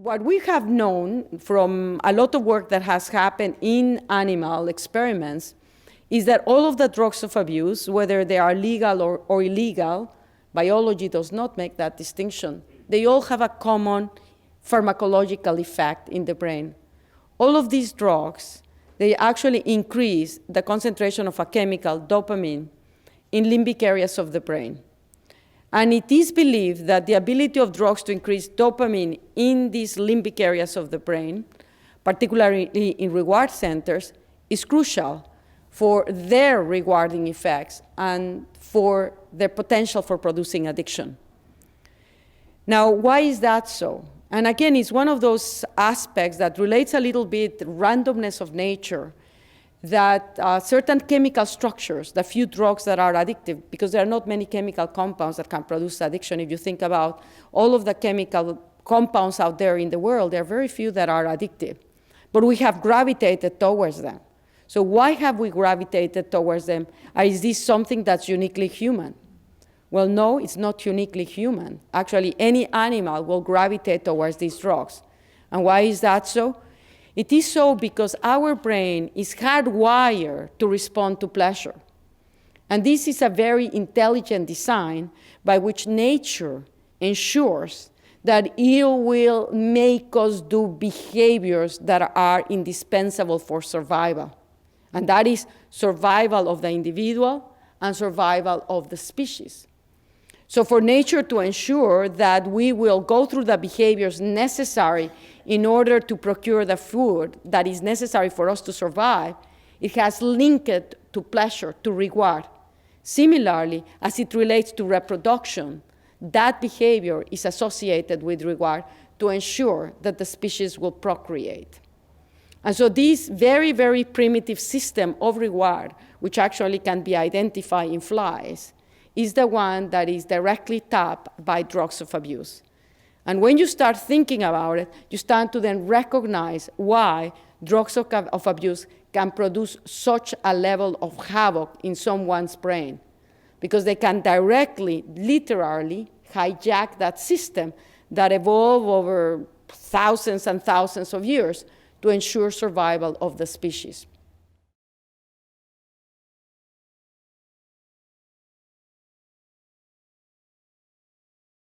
What we have known from a lot of work that has happened in animal experiments is that all of the drugs of abuse, whether they are legal or illegal, biology does not make that distinction. They all have a common pharmacological effect in the brain. All of these drugs, they actually increase the concentration of a chemical, dopamine, in limbic areas of the brain. And it is believed that the ability of drugs to increase dopamine in these limbic areas of the brain, particularly in reward centers, is crucial for their rewarding effects and for their potential for producing addiction. Now, why is that so? And again, it's one of those aspects that relates a little bit randomness of nature, that certain chemical structures, the few drugs that are addictive, because there are not many chemical compounds that can produce addiction. If you think about all of the chemical compounds out there in the world, there are very few that are addictive. But we have gravitated towards them. So why have we gravitated towards them? Is this something that's uniquely human? Well, no, it's not uniquely human. Actually, any animal will gravitate towards these drugs. And why is that so? It is so because our brain is hardwired to respond to pleasure. And this is a very intelligent design by which nature ensures that it will make us do behaviors that are indispensable for survival. And that is survival of the individual and survival of the species. So for nature to ensure that we will go through the behaviors necessary in order to procure the food that is necessary for us to survive, it has linked it to pleasure, to reward. Similarly, as it relates to reproduction, that behavior is associated with reward to ensure that the species will procreate. And so this very, very primitive system of reward, which actually can be identified in flies, is the one that is directly tapped by drugs of abuse. And when you start thinking about it, you start to then recognize why drugs of abuse can produce such a level of havoc in someone's brain. Because they can directly, literally, hijack that system that evolved over thousands and thousands of years to ensure survival of the species.